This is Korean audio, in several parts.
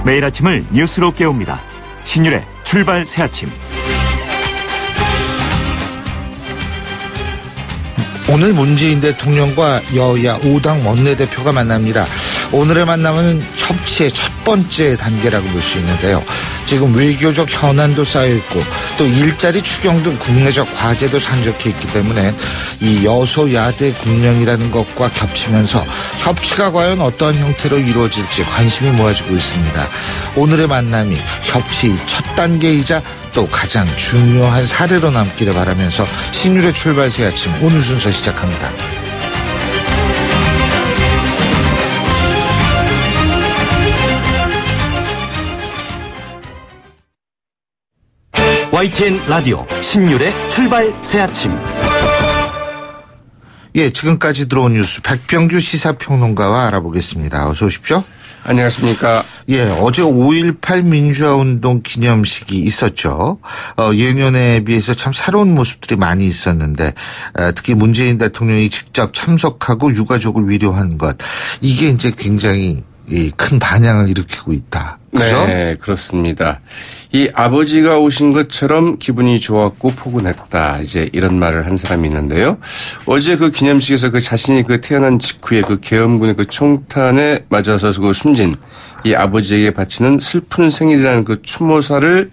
매일 아침을 뉴스로 깨웁니다. 신율의 출발 새아침. 오늘 문재인 대통령과 여야 5당 원내대표가 만납니다. 오늘의 만남은 협치의 첫 번째 단계라고 볼 수 있는데요. 지금 외교적 현안도 쌓여있고 또 일자리 추경 등 국내적 과제도 산적해 있기 때문에 이 여소야대 국면이라는 것과 겹치면서 협치가 과연 어떤 형태로 이루어질지 관심이 모아지고 있습니다. 오늘의 만남이 협치 첫 단계이자 또 가장 중요한 사례로 남기를 바라면서 신율의 출발 새 아침 오늘 순서 시작합니다. YTN 라디오 신율의 출발 새아침. 예, 지금까지 들어온 뉴스 백병규 시사평론가와 알아보겠습니다. 어서 오십시오. 안녕하십니까. 예, 어제 5.18 민주화운동 기념식이 있었죠. 예년에 비해서 참 새로운 모습들이 많이 있었는데 특히 문재인 대통령이 직접 참석하고 유가족을 위로한 것, 이게 이제 굉장히 큰 반향을 일으키고 있다. 그죠? 네, 그렇습니다. 이 아버지가 오신 것처럼 기분이 좋았고 포근했다. 이제 이런 말을 한 사람이 있는데요. 어제 그 기념식에서 그 자신이 그 태어난 직후에 그 계엄군의 그 총탄에 맞아서 그 숨진 이 아버지에게 바치는 슬픈 생일이라는 그 추모사를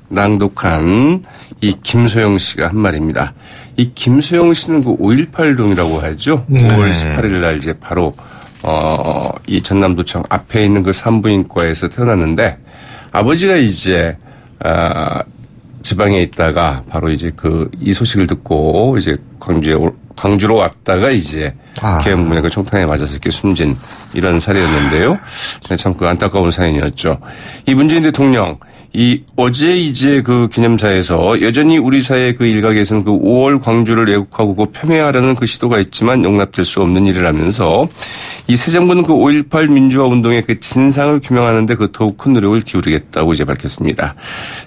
낭독한 이 김소영 씨가 한 말입니다. 이 김소영 씨는 그 5.18동이라고 하죠. 네. 5월 18일 날 이제 바로 이 전남도청 앞에 있는 그 산부인과에서 태어났는데 아버지가 이제 지방에 있다가 바로 이제 이 소식을 듣고 이제 광주로 왔다가 이제 계엄군의 그 총탄에 맞아서 이렇게 숨진 이런 사례였는데요. 참 그 안타까운 사연이었죠. 이 문재인 대통령 어제 이제 그 기념사에서 여전히 우리 사회 그 일각에서는 그 5월 광주를 왜곡하고 그 폄훼하려는 그 시도가 있지만 용납될 수 없는 일이라면서 이 새 정부는 그 5.18 민주화 운동의 그 진상을 규명하는데 그 더욱 큰 노력을 기울이겠다고 이제 밝혔습니다.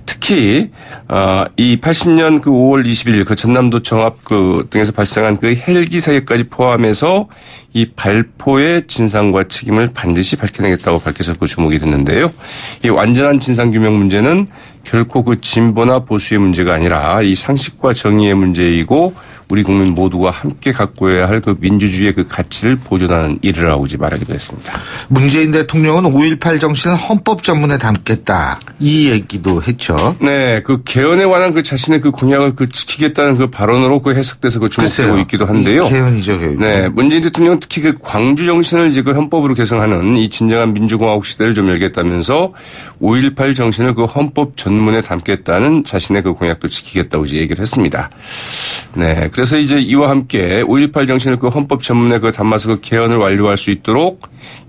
특히 이 80년 그 5월 20일 그 전남도청 앞 등에서 발생한 그 헬기 사격까지 포함해서 이 발포의 진상과 책임을 반드시 밝혀내겠다고 밝혀서 그 주목이 됐는데요. 이 완전한 진상 규명 문제는 결코 그 진보나 보수의 문제가 아니라 이 상식과 정의의 문제이고 우리 국민 모두가 함께 가꿔야 할 그 민주주의의 그 가치를 보존하는 일이라고 이제 말하기도 했습니다. 문재인 대통령은 5.18 정신을 헌법 전문에 담겠다, 이 얘기도 했죠. 네, 그 개헌에 관한 그 자신의 그 공약을 그 지키겠다는 그 발언으로 그 해석돼서 그 주목되고 있기도 한데요. 개헌이죠, 개헌. 네, 문재인 대통령은 특히 그 광주 정신을 이제 그 헌법으로 개정하는 이 진정한 민주공화국 시대를 좀 열겠다면서 5.18 정신을 그 헌법 전문에 담겠다는 자신의 그 공약도 지키겠다고 이제 얘기를 했습니다. 네, 그래서 이제 이와 함께 5.18 정신을 그 헌법 전문에 그 담아서 그 개헌을 완료할 수 있도록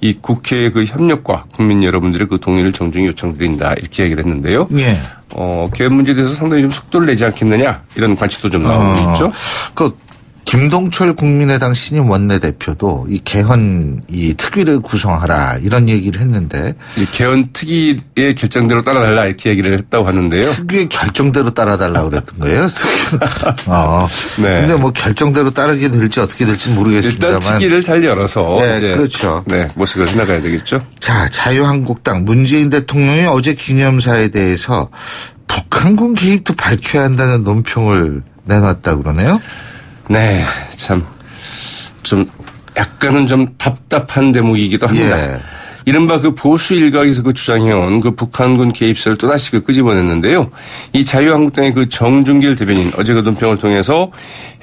이 국회의 그 협력과 국민 여러분들의 그 동의를 정중히 요청드린다, 이렇게 얘기를 했는데요. 예. 개헌 문제에 대해서 상당히 좀 속도를 내지 않겠느냐, 이런 관측도 좀 나오고 있죠. 김동철 국민의당 신임 원내대표도 이 개헌 특위를 구성하라, 이런 얘기를 했는데. 이 개헌 특위의 결정대로 따라달라, 이렇게 얘기를 했다고 하는데요. 특위의 결정대로 따라달라고 그랬던 거예요? 네. 근데 뭐 결정대로 따르게 될지 어떻게 될지 모르겠습니다만. 일단 특위를 잘 열어서. 네, 그렇죠. 네, 모색을 해나가야 되겠죠. 자, 자유한국당 문재인 대통령이 어제 기념사에 대해서 북한군 개입도 밝혀야 한다는 논평을 내놨다고 그러네요. 네, 참, 약간은 좀 답답한 대목이기도 합니다. 예. 이른바 그 보수 일각에서 그 주장해온 그 북한군 개입설을 또다시 그 끄집어냈는데요. 이 자유한국당의 그 정준길 대변인 어제 그 논평을 통해서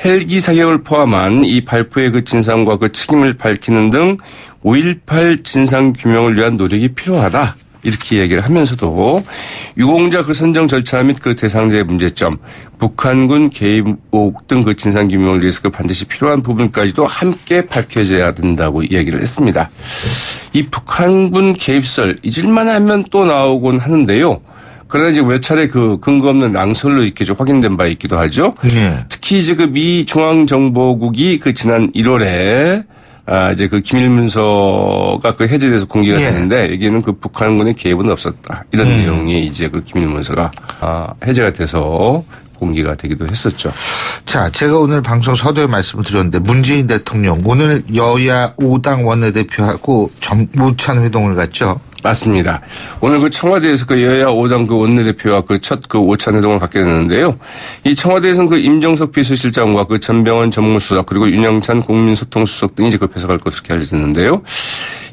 헬기 사격을 포함한 이 발포의 그 진상과 그 책임을 밝히는 등 5.18 진상 규명을 위한 노력이 필요하다, 이렇게 얘기를 하면서도 유공자 그 선정 절차 및 그 대상자의 문제점, 북한군 개입 의혹 등 그 진상 규명을 위해서 그 반드시 필요한 부분까지도 함께 밝혀져야 된다고 이야기를 했습니다. 이 북한군 개입설 잊을만 하면 또 나오곤 하는데요. 그러나 이제 몇 차례 그 근거 없는 낭설로 이렇게 좀 확인된 바 있기도 하죠. 네. 특히 이제 그 미 중앙정보국이 그 지난 1월에 이제 그 기밀 문서가 그 해제돼서 공개가 됐는데 여기에는 그 북한군의 개입은 없었다, 이런 내용이 이제 그 기밀 문서가 해제가 돼서 공개가 되기도 했었죠. 자, 제가 오늘 방송 서두에 말씀을 드렸는데 문재인 대통령 오늘 여야 5당 원내대표하고 우찬 회동을 갔죠. 맞습니다. 오늘 그 청와대에서 그 여야 5당 그 원내대표와 그 첫 그 오찬 회동을 갖게 됐는데요. 이 청와대에서는 그 임정석 비서실장과 그 전병헌 전무수석 그리고 윤영찬 국민소통수석 등이 이제 급해서 갈 것으로 알려졌는데요.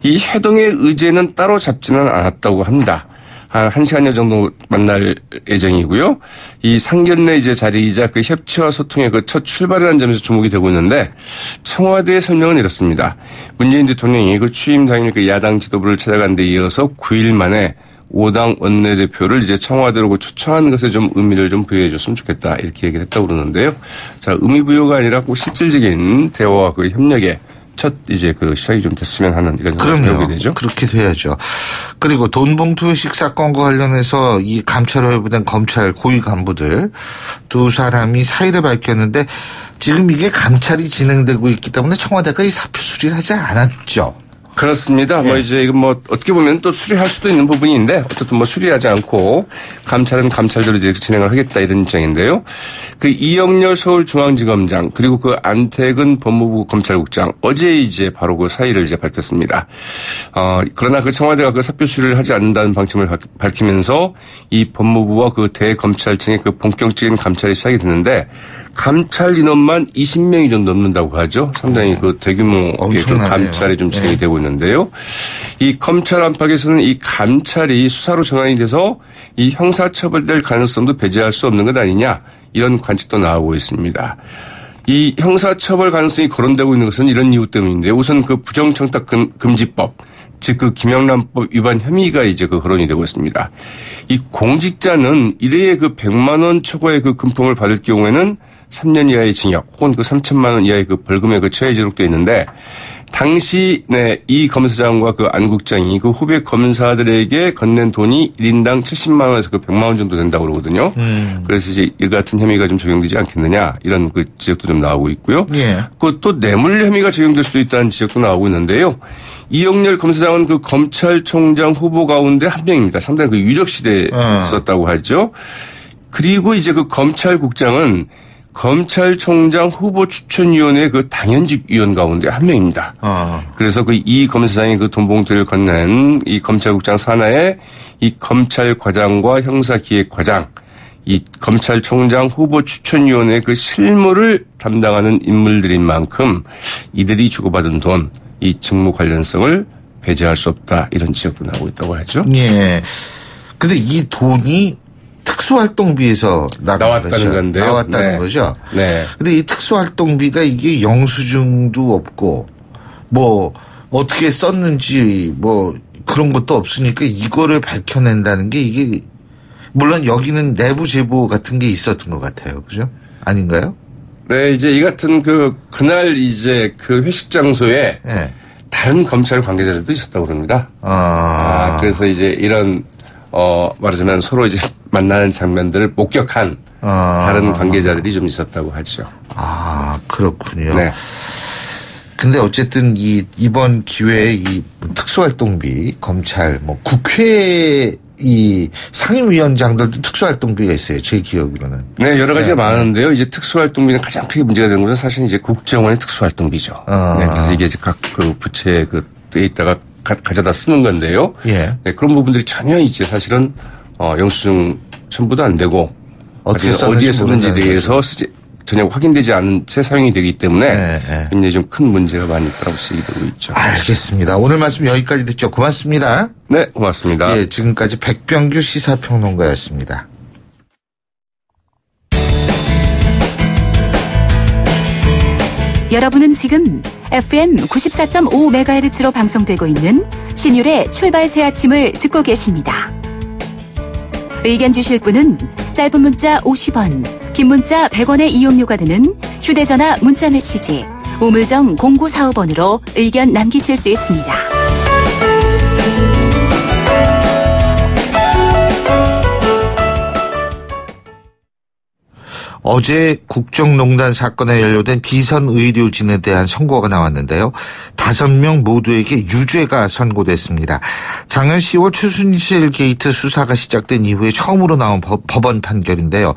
이 회동의 의제는 따로 잡지는 않았다고 합니다. 한 1시간여 정도 만날 예정이고요. 이 상견례 이제 자리이자 그 협치와 소통의 그 첫 출발이라는 점에서 주목이 되고 있는데 청와대의 설명은 이렇습니다. 문재인 대통령이 그 취임 당일 그 야당 지도부를 찾아간 데 이어서 9일 만에 5당 원내대표를 이제 청와대로 초청한 것에 좀 의미를 좀 부여해 줬으면 좋겠다. 이렇게 얘기를 했다고 그러는데요. 자, 의미 부여가 아니라 꼭 실질적인 대화와 그 협력에 첫 이제 그 시작이 좀 됐으면 하는 이런 생각이 들게 되죠. 그렇게 돼야죠. 그리고 돈봉투 회식 사건과 관련해서 이 감찰에 회부된 검찰 고위 간부들 두 사람이 사의를 밝혔는데 지금 이게 감찰이 진행되고 있기 때문에 청와대가 이 사표 수리를 하지 않았죠. 그렇습니다. 뭐 이제 이거 뭐 어떻게 보면 또 수리할 수도 있는 부분인데 어쨌든 뭐 수리하지 않고 감찰은 감찰대로 이제 진행을 하겠다 이런 입장인데요. 그 이영렬 서울중앙지검장 그리고 그 안태근 법무부 검찰국장 어제 이제 바로 그 사의를 이제 밝혔습니다. 그러나 그 청와대가 그 사표 수리를 하지 않는다는 방침을 밝히면서 이 법무부와 그 대검찰청의 그 본격적인 감찰이 시작이 됐는데 감찰 인원만 20명이 좀 넘는다고 하죠. 상당히 그 대규모의 그 감찰이 좀 진행이 되고 있는데요. 이 검찰 안팎에서는 이 감찰이 수사로 전환이 돼서 이 형사처벌될 가능성도 배제할 수 없는 것 아니냐 이런 관측도 나오고 있습니다. 이 형사처벌 가능성이 거론되고 있는 것은 이런 이유 때문인데요. 우선 그 부정청탁 금지법 즉 그 김영란법 위반 혐의가 이제 그 거론이 되고 있습니다. 이 공직자는 일회에 그 100만 원 초과의 그 금품을 받을 경우에는 3년 이하의 징역 혹은 그 3천만 원 이하의 그 벌금에 그 처해 지록되어 있는데 당시 이 검사장과 그 안 국장이 그 후배 검사들에게 건넨 돈이 1인당 70만 원에서 그 100만 원 정도 된다고 그러거든요. 그래서 이제 이 같은 혐의가 좀 적용되지 않겠느냐 이런 그 지적도 좀 나오고 있고요. 그 또 뇌물 혐의가 적용될 수도 있다는 지적도 나오고 있는데요. 이영렬 검사장은 그 검찰총장 후보 가운데 한 명입니다. 상당히 그 유력 시대에 있었다고 하죠. 그리고 이제 그 검찰국장은 검찰총장 후보 추천위원회 그 당연직 위원 가운데 한 명입니다. 그래서 그 이 검사장이 그 돈봉투를 건넨 이 검찰국장 산하에 이 검찰과장과 형사기획과장, 이 검찰총장 후보 추천위원회 그 실무를 담당하는 인물들인 만큼 이들이 주고받은 돈, 이 직무 관련성을 배제할 수 없다 이런 지적도 나오고 있다고 하죠. 예. 근데 이 돈이 특수활동비에서 나왔다는 건데요. 나왔다는 거죠. 네. 근데 이 특수활동비가 이게 영수증도 없고 뭐 어떻게 썼는지 뭐 그런 것도 없으니까 이거를 밝혀낸다는 게 이게 물론 여기는 내부 제보 같은 게 있었던 것 같아요. 그죠? 아닌가요? 네, 이제 이 같은 그날 이제 그 회식 장소에 다른 검찰 관계자들도 있었다고 그럽니다. 그래서 이제 이런 말하자면 서로 이제 만나는 장면들을 목격한 다른 관계자들이 좀 있었다고 하죠. 그렇군요. 네. 근데 어쨌든 이번 기회에 이 특수활동비, 검찰, 뭐 국회 이 상임위원장들도 특수활동비가 있어요. 제 기억으로는. 네, 여러 가지가 많은데요. 이제 특수활동비는 가장 크게 문제가 되는 것은 사실 이제 국정원의 특수활동비죠. 네, 그래서 이게 이제 각 그 부처에 그 데이터가 가져다 쓰는 건데요. 네, 그런 부분들이 전혀 이제 사실은 영수증 첨부도 안 되고 어디에 썼는지 대해서 전혀 확인되지 않은 채 사용이 되기 때문에 굉장히 좀 큰 문제가 많이 있다고 시기되고 있죠. 알겠습니다. 오늘 말씀 여기까지 듣죠. 고맙습니다. 네, 고맙습니다. 예, 지금까지 백병규 시사평론가였습니다. 여러분은 지금 FM 94.5MHz로 방송되고 있는 신율의 출발 새 아침을 듣고 계십니다. 의견 주실 분은 짧은 문자 50원, 긴 문자 100원의 이용료가 드는 휴대전화 문자메시지 우물정 0945번으로 의견 남기실 수 있습니다. 어제 국정농단 사건에 연루된 비선의료진에 대한 선고가 나왔는데요. 5명 모두에게 유죄가 선고됐습니다. 작년 10월 최순실 게이트 수사가 시작된 이후에 처음으로 나온 법원 판결인데요.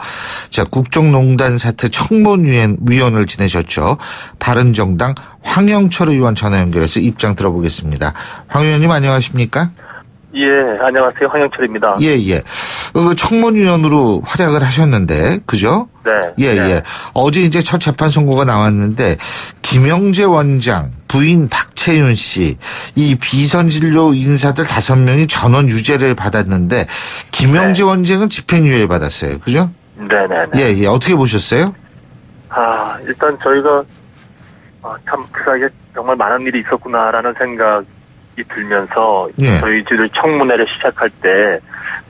자, 국정농단 사태 청문위원을 지내셨죠. 바른정당 황영철 의원 전화 연결해서 입장 들어보겠습니다. 황 의원님 안녕하십니까? 예, 안녕하세요. 황영철입니다. 예, 예. 청문위원으로 활약을 하셨는데, 그죠? 네. 예, 네. 예. 어제 이제 첫 재판 선고가 나왔는데, 김영재 원장, 부인 박채윤 씨, 이 비선진료 인사들 5명이 전원 유죄를 받았는데, 김영재 원장은 집행유예 받았어요. 그죠? 네네네. 예, 예. 어떻게 보셨어요? 일단 저희가, 참, 그 사이에 정말 많은 일이 있었구나라는 생각이 들면서, 예. 저희들 청문회를 시작할 때,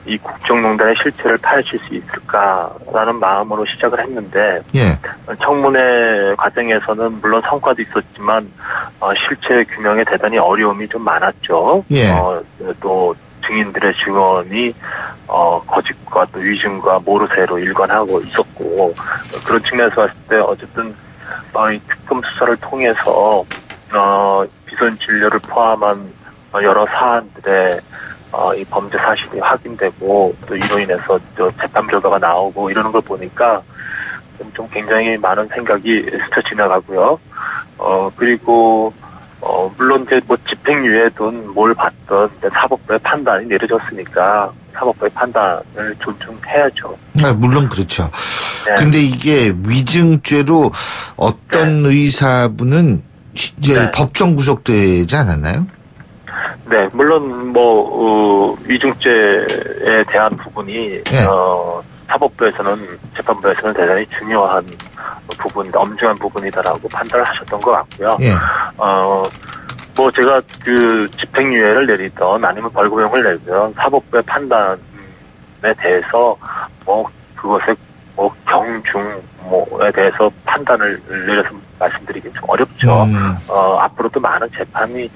이 국정농단의 실체를 파헤칠 수 있을까라는 마음으로 시작을 했는데, 예. 청문회 과정에서는 물론 성과도 있었지만, 실체 규명에 대단히 어려움이 좀 많았죠. 예. 또, 증인들의 증언이 거짓과 또 위증과 모르쇠로 일관하고 있었고, 그런 측면에서 봤을 때 어쨌든 이 특검 수사를 통해서 비선 진료를 포함한 여러 사안들의 이 범죄 사실이 확인되고 또 이로 인해서 또 재판 결과가 나오고 이러는 걸 보니까 좀 굉장히 많은 생각이 스쳐 지나가고요. 그리고 물론 이제 뭐 집행유예든 뭘 받든 사법부의 판단이 내려졌으니까 사법부의 판단을 존중해야죠. 네, 물론 그렇죠. 네. 근데 이게 위증죄로 어떤 의사분은 이제 네. 법정 구속되지 않았나요? 네, 물론 위증죄에 대한 부분이 네. 사법부에서는 재판부에서는 대단히 중요한 부분, 엄중한 부분이다라고 판단을 하셨던 것 같고요. 예. 뭐 제가 그 집행유예를 내리던 아니면 벌금형을 내리던 사법부의 판단에 대해서 뭐 그것의 뭐 경중뭐에 대해서 판단을 내려서 말씀드리기 좀 어렵죠. 앞으로도 많은 재판이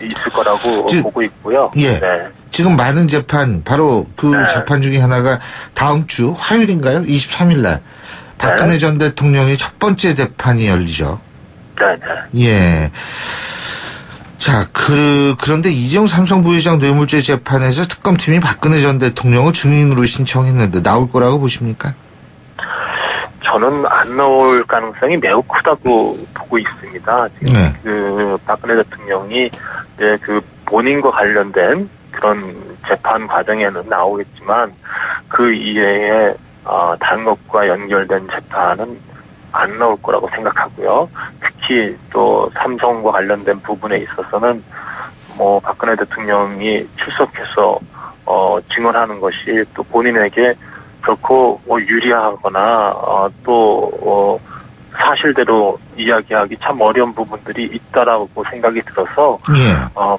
있을 거라고 보고 있고요. 예. 네. 지금 많은 재판, 바로 그 네. 재판 중에 하나가 다음 주 화요일인가요? 23일 날. 박근혜 네. 전 대통령의 첫 번째 재판이 열리죠. 네, 네. 예. 자, 그런데 이재용 삼성 부회장 뇌물죄 재판에서 특검팀이 박근혜 전 대통령을 증인으로 신청했는데 나올 거라고 보십니까? 저는 안 나올 가능성이 매우 크다고 보고 있습니다. 지금 네. 그 박근혜 대통령이 이제 그 본인과 관련된 그런 재판 과정에는 나오겠지만 그 이외에 다른 것과 연결된 재판은 안 나올 거라고 생각하고요. 특히 또 삼성과 관련된 부분에 있어서는 뭐 박근혜 대통령이 출석해서 증언하는 것이 또 본인에게 결코 뭐 유리하거나 또 사실대로 이야기하기 참 어려운 부분들이 있다라고 생각이 들어서 예.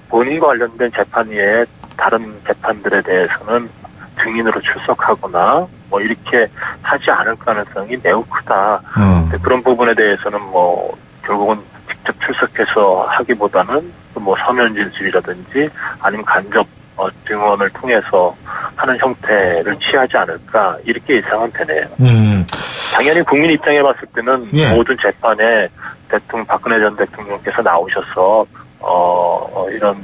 본인과 관련된 재판 외에 다른 재판들에 대해서는 증인으로 출석하거나 뭐 이렇게 하지 않을 가능성이 매우 크다. 그런 부분에 대해서는 뭐 결국은 직접 출석해서 하기보다는 뭐 서면 진술이라든지 아니면 간접 증언을 통해서 하는 형태를 취하지 않을까 이렇게 예상은 되네요. 당연히 국민 입장에 봤을 때는 예. 모든 재판에 박근혜 전 대통령께서 나오셔서 이런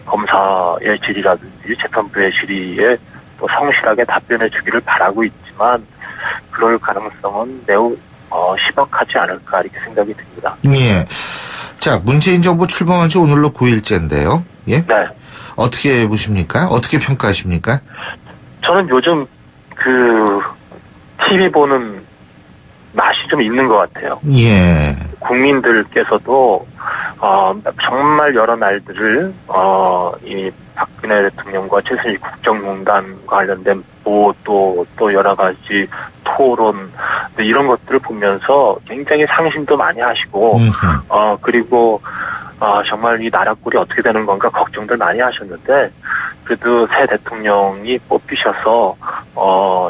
검사의 질이라든지 재판부의 질의에 또 성실하게 답변해 주기를 바라고 있지만 그럴 가능성은 매우 희박하지 않을까 이렇게 생각이 듭니다. 예. 자, 문재인 정부 출범한 지 오늘로 9일째인데요. 예? 네. 어떻게 보십니까? 어떻게 평가하십니까? 저는 요즘 TV 보는 맛이 좀 있는 것 같아요. 예. 국민들께서도 정말 여러 날들을 이 박근혜 대통령과 최순실 국정농단과 관련된 또 여러 가지 토론 이런 것들을 보면서 굉장히 상심도 많이 하시고 그리고 정말 이 나라 꼴이 어떻게 되는 건가 걱정들 많이 하셨는데 그래도 새 대통령이 뽑히셔서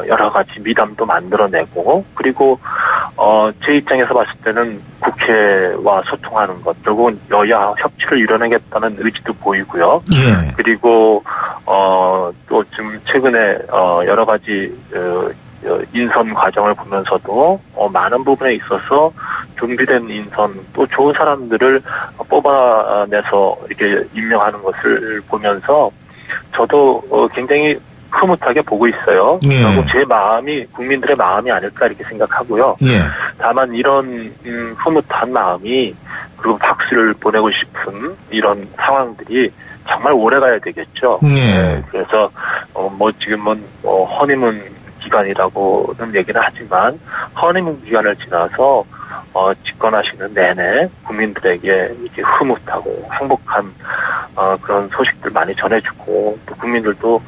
여러 가지 미담도 만들어내고 그리고 제 입장에서 봤을 때는 국회와 소통하는 것 결국은 여야 협치를 이뤄내겠다는 의지도 보이고요. 예. 그리고 또 좀 최근에 여러 가지 인선 과정을 보면서도 많은 부분에 있어서 준비된 인선 또 좋은 사람들을 뽑아내서 이렇게 임명하는 것을 보면서 저도 굉장히 흐뭇하게 보고 있어요. 예. 결국 제 마음이 국민들의 마음이 아닐까 이렇게 생각하고요. 예. 다만 이런 흐뭇한 마음이 그리고 박수를 보내고 싶은 이런 상황들이 정말 오래 가야 되겠죠. 예. 그래서 지금은 허니문 기간이라고는 얘기는 하지만 허니문 기간을 지나서 집권하시는 내내 국민들에게 이렇게 흐뭇하고 행복한 그런 소식들 많이 전해주고 또 국민들도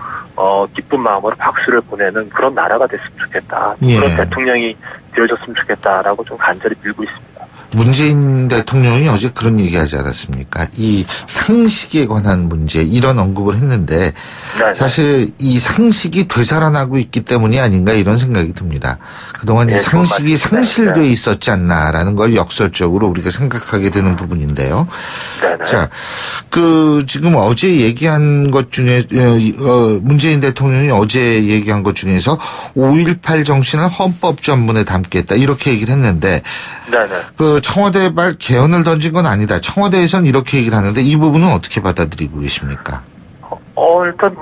기쁜 마음으로 박수를 보내는 그런 나라가 됐으면 좋겠다. 예. 그런 대통령이 되어줬으면 좋겠다라고 좀 간절히 빌고 있습니다. 문재인 대통령이 어제 그런 얘기하지 않았습니까? 이 상식에 관한 문제 이런 언급을 했는데 네네. 사실 이 상식이 되살아나고 있기 때문이 아닌가 이런 생각이 듭니다. 그동안 이 상식이 상실돼 있었지 않나라는 걸 역설적으로 우리가 생각하게 되는 부분인데요. 네네. 자, 지금 어제 얘기한 것 중에 문재인 대통령이 어제 얘기한 것 중에서 5.18 정신을 헌법 전문에 담겠다 이렇게 얘기를 했는데 네네. 청와대 말 개헌을 던진 건 아니다. 청와대에서는 이렇게 얘기를 하는데 이 부분은 어떻게 받아들이고 계십니까? 일단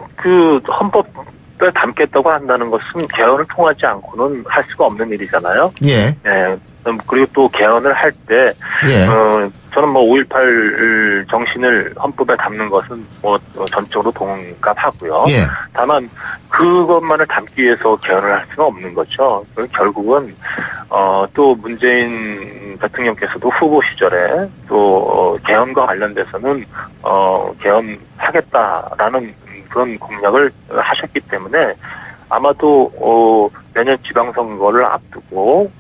헌법에 담겠다고 한다는 것은 개헌을 통하지 않고는 할 수가 없는 일이잖아요. 예. 예. 그리고 또 개헌을 할 때, 예. 저는 5.18 정신을 헌법에 담는 것은 전적으로 동감하고요. 예. 다만 그것만을 담기 위해서 개헌을 할 수는 없는 거죠. 결국은 또 문재인 대통령께서도 후보 시절에 또 개헌과 관련돼서는 개헌하겠다라는 그런 공약을 하셨기 때문에 아마도 내년 지방선거를 앞두고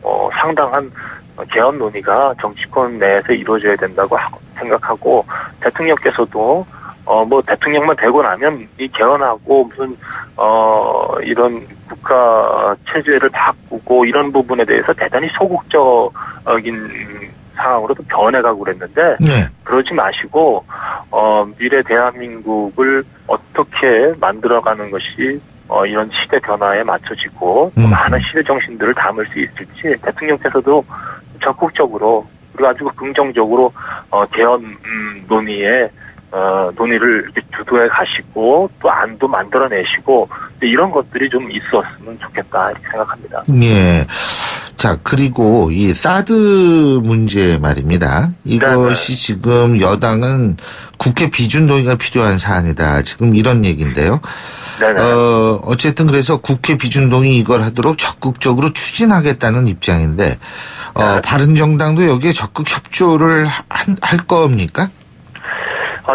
상당한 개헌 논의가 정치권 내에서 이루어져야 된다고 생각하고 대통령께서도 대통령만 되고 나면 이 개헌하고 무슨 이런 국가 체제를 바꾸고 이런 부분에 대해서 대단히 소극적인 상황으로도 변해가고 그랬는데 네. 그러지 마시고 미래 대한민국을 어떻게 만들어가는 것이 이런 시대 변화에 맞춰지고 많은 시대 정신들을 담을 수 있을지 대통령께서도 적극적으로 그리고 아주 긍정적으로 개헌 논의를 이렇게 주도해 가시고 또 안도 만들어내시고 이런 것들이 좀 있었으면 좋겠다 이렇게 생각합니다. 예. 자, 그리고 이 사드 문제 말입니다. 이것이 네네. 지금 여당은 국회 비준 동의가 필요한 사안이다. 지금 이런 얘기인데요. 네네. 어쨌든 그래서 국회 비준 동의 이걸 하도록 적극적으로 추진하겠다는 입장인데, 바른정당도 여기에 적극 협조를 할 겁니까?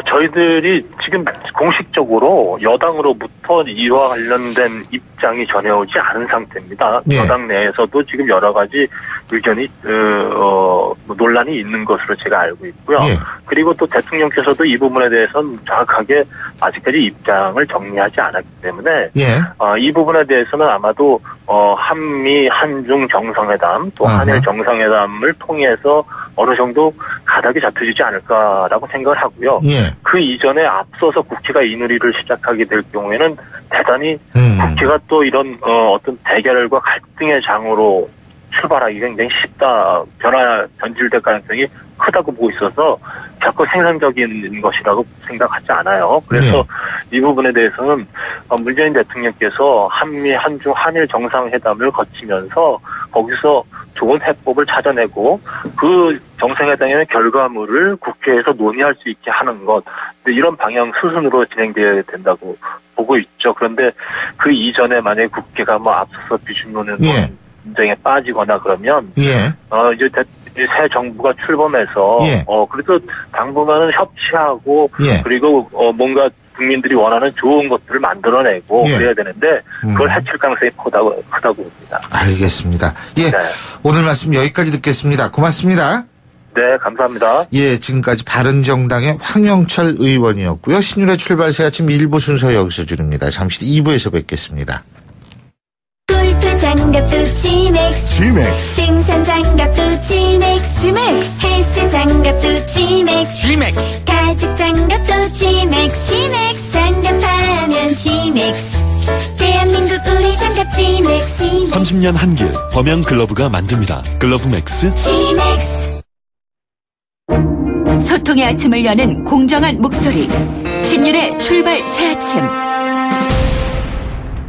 저희들이 지금 공식적으로 여당으로부터 이와 관련된 입장이 전해오지 않은 상태입니다. 네. 여당 내에서도 지금 여러 가지 의견이 논란이 있는 것으로 제가 알고 있고요. 네. 그리고 또 대통령께서도 이 부분에 대해서는 정확하게 아직까지 입장을 정리하지 않았기 때문에 네. 이 부분에 대해서는 아마도 한미 한중 정상회담 또 한일 정상회담을 통해서 어느 정도 가닥이 잡혀지지 않을까라고 생각을 하고요. 예. 그 이전에 앞서서 국회가 이 논의를 시작하게 될 경우에는 대단히 국회가 또 이런 어떤 대결과 갈등의 장으로 출발하기가 굉장히 쉽다. 변질될 가능성이 크다고 보고 있어서 자꾸 생산적인 것이라고 생각하지 않아요. 그래서 이 부분에 대해서는 문재인 대통령께서 한미, 한중, 한일 정상회담을 거치면서 거기서 좋은 해법을 찾아내고 그 정상회담의 결과물을 국회에서 논의할 수 있게 하는 것 이런 방향 수순으로 진행돼야 된다고 보고 있죠. 그런데 그 이전에 만약에 국회가 앞서서 비준론은 분쟁에 빠지거나 그러면 이제 새 정부가 출범해서 그래도 당분간은 협치하고 그리고 뭔가 국민들이 원하는 좋은 것들을 만들어내고 그래야 되는데 그걸 해칠 가능성이 크다고 봅니다. 알겠습니다. 네. 오늘 말씀 여기까지 듣겠습니다. 고맙습니다. 네, 감사합니다. 지금까지 바른정당의 황영철 의원이었고요. 신율의 출발 새 아침 1부 순서 여기서 줄입니다. 잠시 뒤 2부에서 뵙겠습니다. 골프 장갑도 지맥스 생산 장갑도 지맥스 헬스 장갑도 지맥스 가죽 장갑도 지맥스 장갑하면 지맥스 대한민국 우리 장갑 지맥스 30년 한길 범양 글러브가 만듭니다. 글러브 맥스 지맥스 소통의 아침을 여는 공정한 목소리 신율의 출발 새 아침.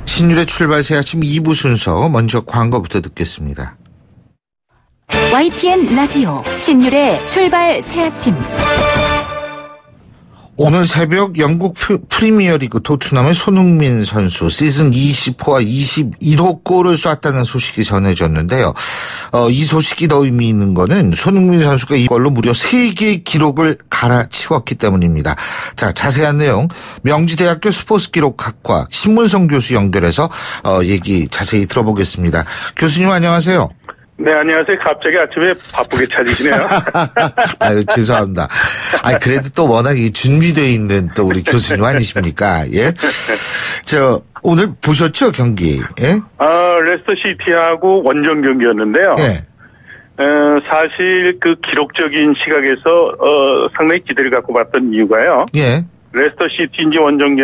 신율의 출발 새 아침 2부 순서 먼저 광고부터 듣겠습니다. YTN 라디오 신율의 출발 새 아침. 오늘 새벽 영국 프리미어리그 토트넘의 손흥민 선수 시즌 20호와 21호 골을 쐈다는 소식이 전해졌는데요. 이 소식이 더 의미 있는 거는 손흥민 선수가 이걸로 무려 3개의 기록을 갈아치웠기 때문입니다. 자, 자세한 내용 명지대학교 스포츠기록학과 신문성 교수 연결해서 얘기 자세히 들어보겠습니다. 교수님 안녕하세요. 네, 안녕하세요. 갑자기 아침에 바쁘게 찾으시네요. 아유, 죄송합니다. 그래도 또 워낙 준비되어 있는 또 우리 교수님 아니십니까? 예. 오늘 보셨죠, 경기? 예? 레스터 시티하고 원정 경기였는데요. 예. 사실 그 기록적인 시각에서, 상당히 기대를 갖고 봤던 이유가요. 예. 레스터 시티인지 원정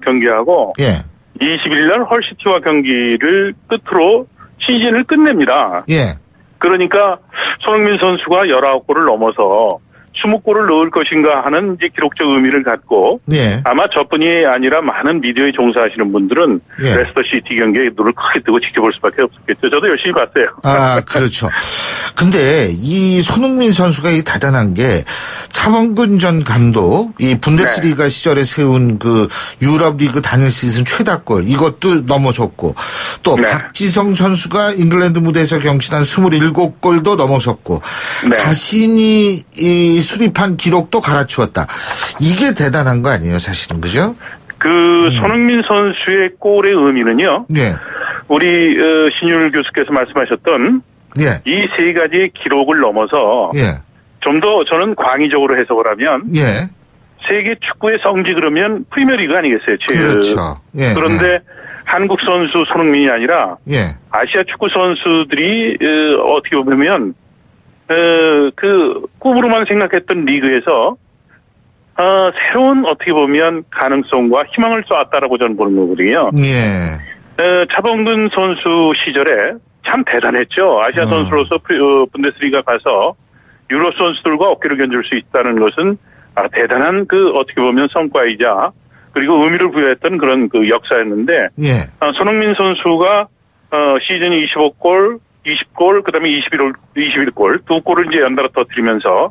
경기하고. 예. 21일 헐시티와 경기를 끝으로 시즌을 끝냅니다. 예. 그러니까 손흥민 선수가 19골을 넘어서 20골을 넣을 것인가 하는 이제 기록적 의미를 갖고 예. 아마 저뿐이 아니라 많은 미디어에 종사하시는 분들은 예. 레스터 시티 경기에 눈을 크게 뜨고 지켜볼 수밖에 없었겠죠. 저도 열심히 봤어요. 그렇죠. 근데 이 손흥민 선수가 이 대단한 게 차범근 전 감독 이 분데스리가 네. 시절에 세운 그 유럽 리그 단일 시즌 최다골 이것도 넘어섰고 또 네. 박지성 선수가 잉글랜드 무대에서 경신한 27골도 넘어섰고 네. 자신이 이 수립한 기록도 갈아치웠다. 이게 대단한 거 아니에요, 사실은, 그죠? 손흥민 선수의 골의 의미는요. 예. 우리 신율 교수께서 말씀하셨던 예. 이 세 가지의 기록을 넘어서 예. 좀 더 저는 광의적으로 해석을 하면 예. 세계 축구의 성지 그러면 프리미어리그 아니겠어요? 그렇죠. 예. 그런데 한국 선수 손흥민이 아니라 예. 아시아 축구 선수들이 어떻게 보면 그 꿈으로만 생각했던 리그에서 새로운 어떻게 보면 가능성과 희망을 쏘았다라고 저는 보는 거거든요. 예. 차범근 선수 시절에 참 대단했죠. 아시아 선수로서 분데스리가 가서 유럽 선수들과 어깨를 견줄 수 있다는 것은 대단한 그 어떻게 보면 성과이자 그리고 의미를 부여했던 그런 그 역사였는데 예. 손흥민 선수가 시즌 25골, 20골, 그다음에 21골 두 골을 이제 연달아 터뜨리면서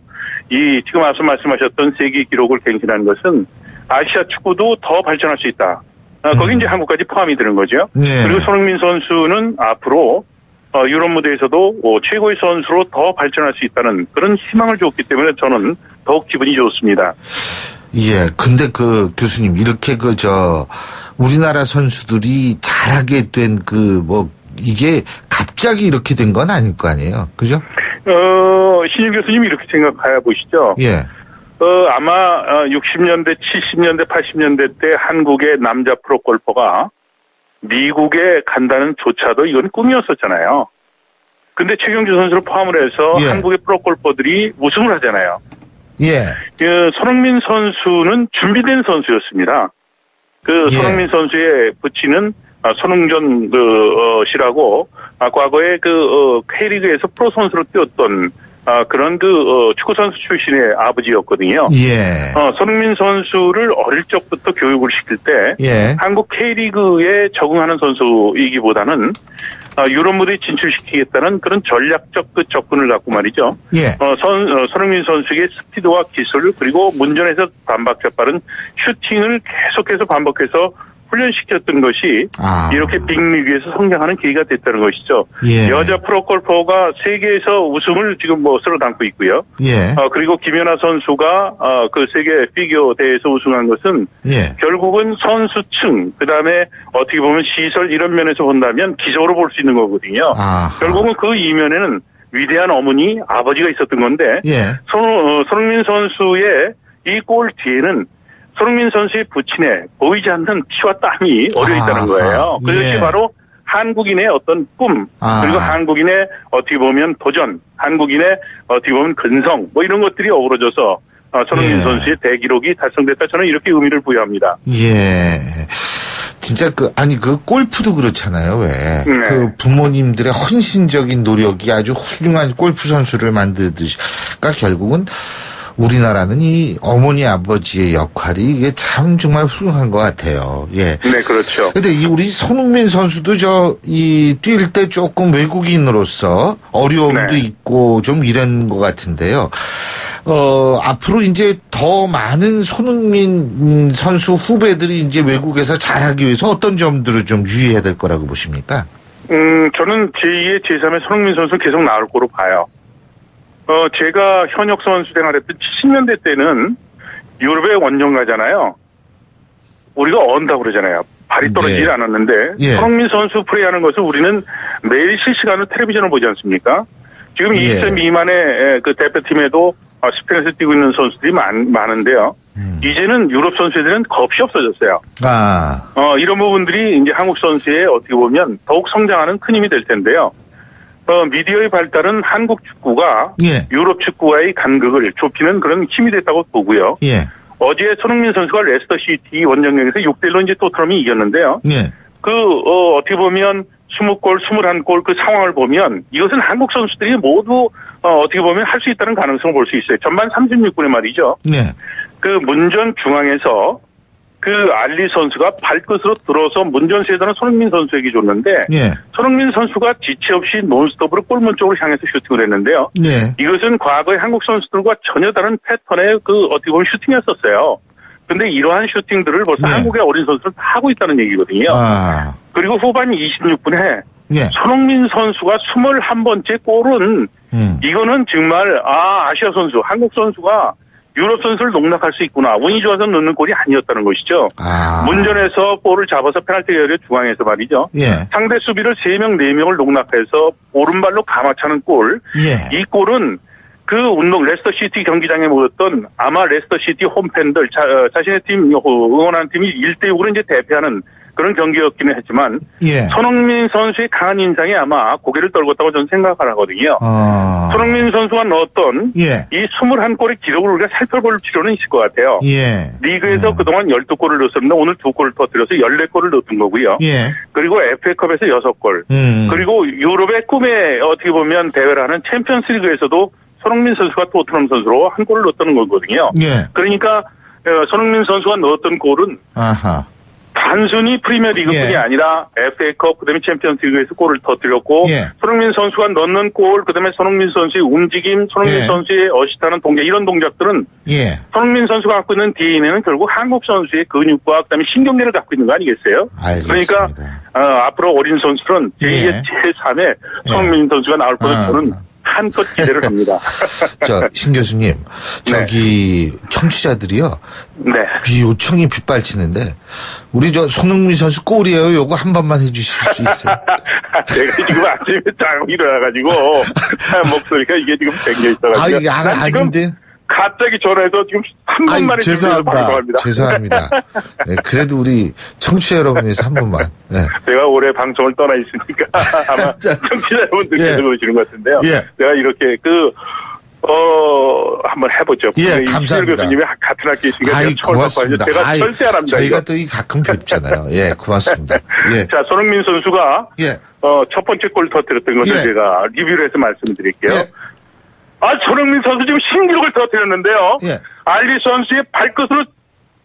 이 지금 앞서 말씀하셨던 세계 기록을 갱신한 것은 아시아 축구도 더 발전할 수 있다. 거기 이제 한국까지 포함이 되는 거죠. 예. 그리고 손흥민 선수는 앞으로 유럽 무대에서도 최고의 선수로 더 발전할 수 있다는 그런 희망을 줬기 때문에 저는 더욱 기분이 좋습니다. 예, 근데 교수님, 이렇게 우리나라 선수들이 잘하게 된 이게 갑자기 이렇게 된 건 아닐 거 아니에요? 그죠? 신일 교수님이 이렇게 생각해 보시죠. 예. 아마 60년대, 70년대, 80년대 때 한국의 남자 프로골퍼가 미국에 간다는 조차도 이건 꿈이었었잖아요. 근데 최경주 선수를 포함을 해서 예. 한국의 프로골퍼들이 우승을 하잖아요. 예. 손흥민 선수는 준비된 선수였습니다. 예. 손흥민 선수의 부친은 손흥전 씨라고 과거에 K리그에서 프로 선수로 뛰었던 그런 축구 선수 출신의 아버지였거든요. 예. 손흥민 선수를 어릴 적부터 교육을 시킬 때 예. 한국 K리그에 적응하는 선수이기보다는 유럽 무대에 진출시키겠다는 그런 전략적 접근을 갖고 말이죠. 예. 손흥민 선수의 스피드와 기술 그리고 문전에서 반박자 빠른 슈팅을 계속해서 반복해서 훈련시켰던 것이 이렇게 빅리그에서 성장하는 계기가 됐다는 것이죠. 예. 여자 프로골퍼가 세계에서 우승을 지금 쓸어 담고 있고요. 예. 그리고 김연아 선수가 그 세계 피겨 대회에서 우승한 것은 예. 결국은 선수층 그다음에 어떻게 보면 시설 이런 면에서 본다면 기적으로 볼 수 있는 거거든요. 결국은 그 이면에는 위대한 어머니 아버지가 있었던 건데 예. 손흥민 선수의 이 골 뒤에는 손흥민 선수의 부친에 보이지 않는 피와 땀이 어려 있다는 거예요. 그것이 예. 바로 한국인의 어떤 꿈, 그리고 한국인의 어떻게 보면 도전, 한국인의 어떻게 보면 근성, 이런 것들이 어우러져서 손흥민 예. 선수의 대기록이 달성됐다. 저는 이렇게 의미를 부여합니다. 예. 진짜 골프도 그렇잖아요, 왜. 네. 부모님들의 헌신적인 노력이 아주 훌륭한 골프 선수를 만들듯이. 그러니까 결국은 우리나라는 이 어머니 아버지의 역할이 이게 참 정말 훌륭한 것 같아요. 예. 네, 그렇죠. 근데 우리 손흥민 선수도 뛸 때 조금 외국인으로서 어려움도 네. 있고 좀 이런 것 같은데요. 앞으로 이제 더 많은 손흥민 선수 후배들이 이제 외국에서 잘하기 위해서 어떤 점들을 좀 유의해야 될 거라고 보십니까? 저는 제2의 제3의 손흥민 선수 계속 나올 거로 봐요. 제가 현역 선수 생활했던 70년대 때는 유럽의 원정가잖아요. 우리가 언다고 그러잖아요. 발이 떨어지지 않았는데 손흥민 선수 플레이하는 것을 우리는 매일 실시간으로 텔레비전을 보지 않습니까? 지금 20세 미만의 그 대표팀에도 스페인에서 뛰고 있는 선수들이 많은데요. 이제는 유럽 선수들은 겁이 없어졌어요. 이런 부분들이 이제 한국 선수의 어떻게 보면 더욱 성장하는 큰 힘이 될 텐데요. 미디어의 발달은 한국 축구가 유럽 축구와의 간극을 좁히는 그런 힘이 됐다고 보고요. 어제 손흥민 선수가 레스터시티 원정경기에서 6대1로 이제 토트넘이 이겼는데요. 어떻게 보면 20골, 21골 그 상황을 보면 이것은 한국 선수들이 모두 어떻게 보면 할 수 있다는 가능성을 볼 수 있어요. 전반 36분에 말이죠. 그 문전 중앙에서 그 알리 선수가 발끝으로 들어서 문전 세도는 손흥민 선수에게 줬는데 손흥민 선수가 지체 없이 논스톱으로 골문 쪽으로 향해서 슈팅을 했는데요. 이것은 과거의 한국 선수들과 전혀 다른 패턴의 그 어떻게 보면 슈팅이었었어요. 근데 이러한 슈팅들을 벌써 한국의 어린 선수를 다 하고 있다는 얘기거든요. 그리고 후반 26분에 손흥민 선수가 21번째 골은 이거는 정말 아시아 선수, 한국 선수가 유럽 선수를 농락할 수 있구나. 운이 좋아서 넣는 골이 아니었다는 것이죠. 문전에서 볼을 잡아서 페널티 에어리어 중앙에서 말이죠. 상대 수비를 3명, 4명을 농락해서 오른발로 감아차는 골. 이 골은 그 레스터시티 경기장에 모였던 아마 레스터시티 홈팬들, 자신의 팀, 응원하는 팀이 1대6으로 이제 대패하는 그런 경기였기는 했지만, 손흥민 선수의 강한 인상에 아마 고개를 떨궜다고 저는 생각을 하거든요. 손흥민 선수가 넣었던 이 21골의 기록을 우리가 살펴볼 필요는 있을 것 같아요. 리그에서 그동안 12골을 넣었었는데 오늘 2골을 터뜨려서 14골을 넣었던 거고요. 그리고 FA컵에서 6골. 그리고 유럽의 꿈에 어떻게 보면 대회를 하는 챔피언스 리그에서도 손흥민 선수가 토트넘 선수로 한 골을 넣었다는 거거든요. 그러니까 손흥민 선수가 넣었던 골은 단순히 프리미어리그뿐이 아니라 FA컵 그다음에 챔피언스 리그에서 골을 터뜨렸고 손흥민 선수가 넣는 골 그다음에 손흥민 선수의 움직임, 손흥민 선수의 어시스트하는 동작 이런 동작들은 손흥민 선수가 갖고 있는 DNA는 결국 한국 선수의 근육과 그다음에 신경계를 갖고 있는 거 아니겠어요? 그러니까 앞으로 어린 선수는 제2의 제3의 손흥민 선수가 나올 것을 저는 한껏 기대를 합니다. 신 교수님, 저기 청취자들이요. 귀 요청이 빗발치는데 우리 손흥민 선수 골이에요. 요거 한 번만 해주실 수 있어요? 제가 지금 아침에 딱 일어나가지고 목소리가 이게 지금 뱅겨 있어가지고. 이게 아닌데. 갑자기 전화해서 지금 한 번만에 죄송합니다. 그래도 우리 청취자 여러분께서 한 번만. 제가 올해 방송을 떠나 있으니까 아마 청취자 여러분들께서 그러시는 것 같은데요. 제가 이렇게 한번 해보죠. 감사합니다. 교수님이 같은 학교이시니까 고맙습니다. 제가 절대 안 합니다. 저희가 또 가끔 뵙잖아요. 고맙습니다. 자, 손흥민 선수가 첫 번째 골 터뜨렸던 것을 제가 리뷰를 해서 말씀드릴게요. 손흥민 선수 지금 신기록을 터뜨렸는데요. 알리 선수의 발끝으로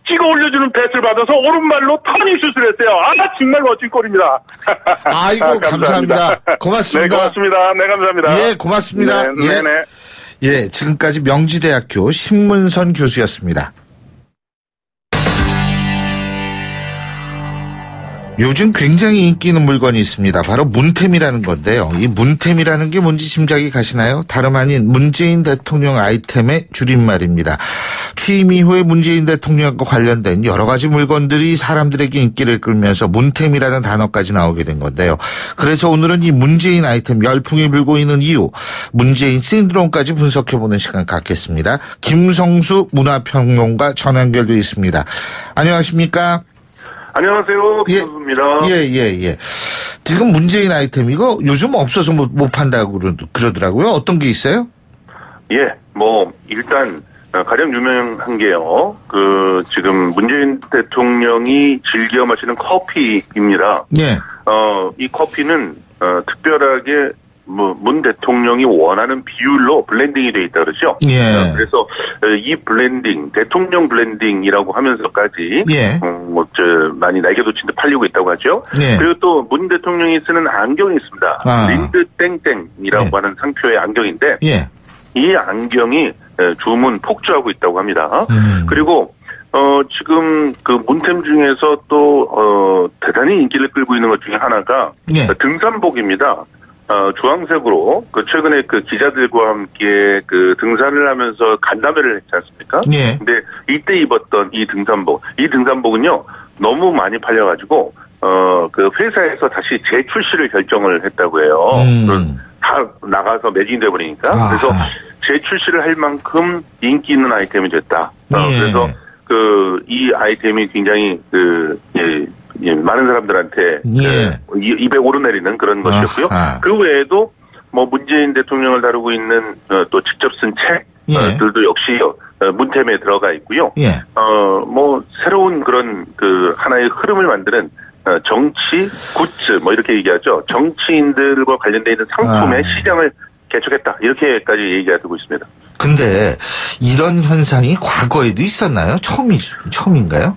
찍어 올려주는 패스를 받아서 오른발로 터닝 슛을 했어요. 정말 멋진 골입니다. 감사합니다. 고맙습니다. 고맙습니다. 감사합니다. 고맙습니다. 지금까지 명지대학교 신문선 교수였습니다. 요즘 굉장히 인기 있는 물건이 있습니다. 바로 문템이라는 건데요. 이 문템이라는 게 뭔지 짐작이 가시나요? 다름 아닌 문재인 대통령 아이템의 줄임말입니다. 취임 이후에 문재인 대통령과 관련된 여러 가지 물건들이 사람들에게 인기를 끌면서 문템이라는 단어까지 나오게 된 건데요. 그래서 오늘은 이 문재인 아이템 열풍이 불고 있는 이유, 문재인 신드롬까지 분석해보는 시간 갖겠습니다. 김성수 문화평론가 전화 연결돼 있습니다. 안녕하십니까? 안녕하세요. 김성수입니다. 지금 문재인 아이템 이거 요즘 없어서 못 판다고 그러더라고요. 어떤 게 있어요? 일단 가장 유명한 게요. 지금 문재인 대통령이 즐겨 마시는 커피입니다. 이 커피는 특별하게 문 대통령이 원하는 비율로 블렌딩이 돼 있다 그러죠. 그래서 이 블렌딩, 대통령 블렌딩이라고 하면서까지 많이 날개돋친 듯 팔리고 있다고 하죠. 그리고 또 문 대통령이 쓰는 안경이 있습니다. 린드 땡땡이라고 하는 상표의 안경인데 이 안경이 주문 폭주하고 있다고 합니다. 그리고 지금 그 문템 중에서 또 대단히 인기를 끌고 있는 것 중에 하나가 등산복입니다. 주황색으로 최근에 그 기자들과 함께 그 등산을 하면서 간담회를 했지 않습니까? 근데 이때 입었던 이 등산복은요 너무 많이 팔려가지고 그 회사에서 다시 재출시를 결정을 했다고 해요. 다 나가서 매진돼 버리니까. 그래서 재출시를 할 만큼 인기 있는 아이템이 됐다. 그래서 이 아이템이 굉장히 많은 사람들한테 입에 오르내리는 그런 것이었고요. 그 외에도 뭐 문재인 대통령을 다루고 있는 또 직접 쓴 책들도 역시 문템에 들어가 있고요. 뭐 새로운 그런 그 하나의 흐름을 만드는 정치 굿즈 뭐 이렇게 얘기하죠. 정치인들과 관련되어 있는 상품의 시장을 개척했다. 이렇게까지 얘기가 되고 있습니다. 근데 이런 현상이 과거에도 있었나요? 처음인가요?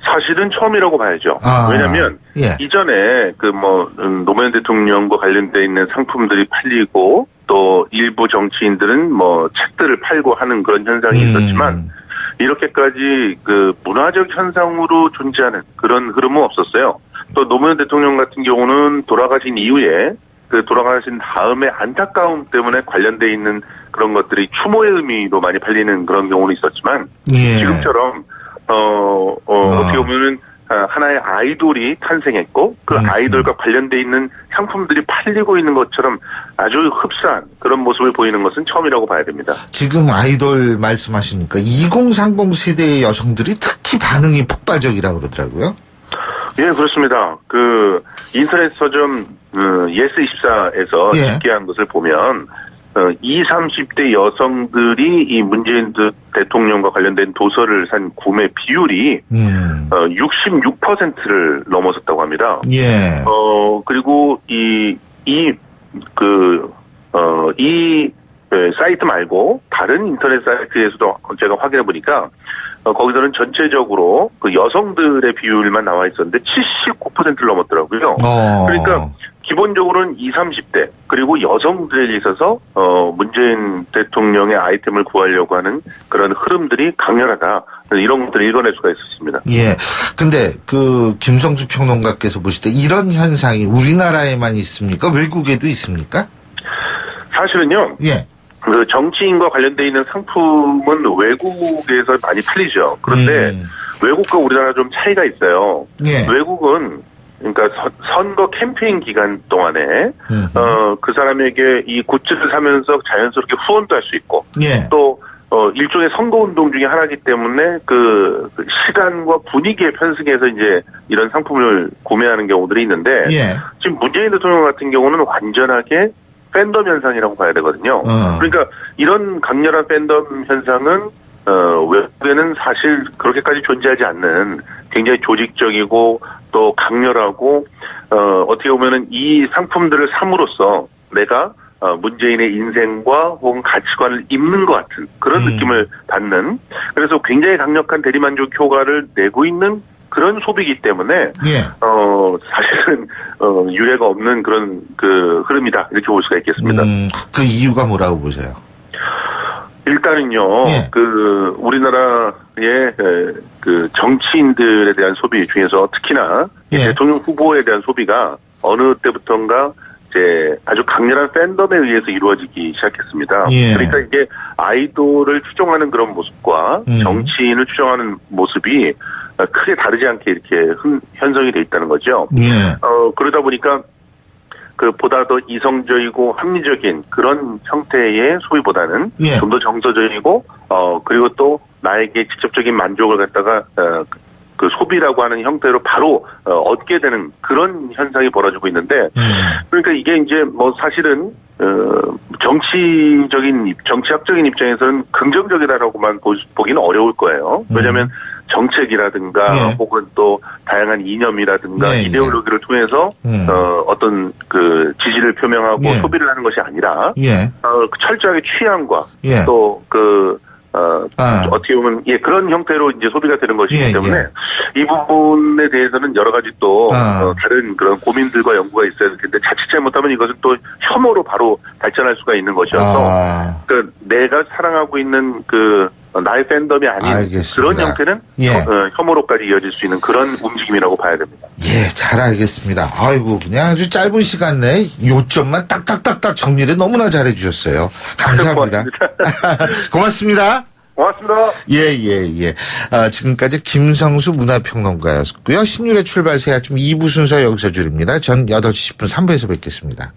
사실은 처음이라고 봐야죠. 왜냐하면 이전에 그 뭐 노무현 대통령과 관련돼 있는 상품들이 팔리고 또 일부 정치인들은 뭐 책들을 팔고 하는 그런 현상이 있었지만 이렇게까지 그 문화적 현상으로 존재하는 그런 흐름은 없었어요. 또 노무현 대통령 같은 경우는 돌아가신 이후에 그 돌아가신 다음에 안타까움 때문에 관련돼 있는 그런 것들이 추모의 의미로 많이 팔리는 그런 경우는 있었지만 지금처럼 어떻게 보면은 하나의 아이돌이 탄생했고 그 아이돌과 관련돼 있는 상품들이 팔리고 있는 것처럼 아주 흡사한 그런 모습을 보이는 것은 처음이라고 봐야 됩니다. 지금 아이돌 말씀하시니까 2030 세대의 여성들이 특히 반응이 폭발적이라고 그러더라고요. 예, 그렇습니다. 그 인터넷 서점 예스24에서 집계한 것을 보면 20, 30대 여성들이 이 문재인 대통령과 관련된 도서를 산 구매 비율이 66%를 넘어섰다고 합니다. 그리고 이 사이트 말고 다른 인터넷 사이트에서도 제가 확인해 보니까 거기서는 전체적으로 그 여성들의 비율만 나와 있었는데 79%를 넘었더라고요. 그러니까 기본적으로는 20, 30대 그리고 여성들에 있어서 문재인 대통령의 아이템을 구하려고 하는 그런 흐름들이 강렬하다. 이런 것들을 읽어낼 수가 있었습니다. 근데 그 김성수 평론가께서 보실 때 이런 현상이 우리나라에만 있습니까? 외국에도 있습니까? 사실은요. 그 정치인과 관련돼 있는 상품은 외국에서 많이 팔리죠. 그런데 외국과 우리나라 좀 차이가 있어요. 외국은 그러니까 선거 캠페인 기간 동안에 그 사람에게 이 굿즈를 사면서 자연스럽게 후원도 할 수 있고 또 일종의 선거운동 중에 하나이기 때문에 그 시간과 분위기에 편승해서 이제 이런 상품을 구매하는 경우들이 있는데 지금 문재인 대통령 같은 경우는 완전하게 팬덤 현상이라고 봐야 되거든요. 그러니까 이런 강렬한 팬덤 현상은 외국에는 사실 그렇게까지 존재하지 않는 굉장히 조직적이고 또 강렬하고 어떻게 보면은 이 상품들을 삼으로써 내가 문재인의 인생과 혹은 가치관을 입는 것 같은 그런 느낌을 받는 그래서 굉장히 강력한 대리만족 효과를 내고 있는 그런 소비이기 때문에 사실은 유례가 없는 그런 그 흐름이다 이렇게 볼 수가 있겠습니다. 그 이유가 뭐라고 보세요? 일단은요, 그 우리나라의 그 정치인들에 대한 소비 중에서 특히나 대통령 후보에 대한 소비가 어느 때부턴가 이제 아주 강렬한 팬덤에 의해서 이루어지기 시작했습니다. 그러니까 이게 아이돌을 추종하는 그런 모습과 정치인을 추종하는 모습이 크게 다르지 않게 이렇게 형성이 돼 있다는 거죠. 그러다 보니까 그 보다 더 이성적이고 합리적인 그런 형태의 소비보다는 좀 더 정서적이고 그리고 또 나에게 직접적인 만족을 갖다가 그 소비라고 하는 형태로 바로 얻게 되는 그런 현상이 벌어지고 있는데 그러니까 이게 이제 뭐 사실은 정치학적인 입장에서는 긍정적이다라고만 보기는 어려울 거예요. 왜냐하면 정책이라든가 혹은 또 다양한 이념이라든가 이데올로기를 통해서 어떤 그 지지를 표명하고 소비를 하는 것이 아니라 철저하게 취향과 또 그 어떻게 보면, 예, 그런 형태로 이제 소비가 되는 것이기 때문에 이 부분에 대해서는 여러 가지 또, 다른 그런 고민들과 연구가 있어야 될 텐데 자칫 잘못하면 이것은 또 혐오로 바로 발전할 수가 있는 것이어서, 내가 사랑하고 있는 나의 팬덤이 아닌 알겠습니다. 그런 형태는 혐오로까지 이어질 수 있는 그런 움직임이라고 봐야 됩니다. 예, 잘 알겠습니다. 아이고, 그냥 아주 짧은 시간 내에 요점만 딱딱딱딱 정리를 너무나 잘해 주셨어요. 감사합니다. 고맙습니다. 고맙습니다. 예. 지금까지 김성수 문화평론가였고요. 신율의 출발 새아침 2부 순서 여기서 줄입니다. 전 8시 10분 3부에서 뵙겠습니다.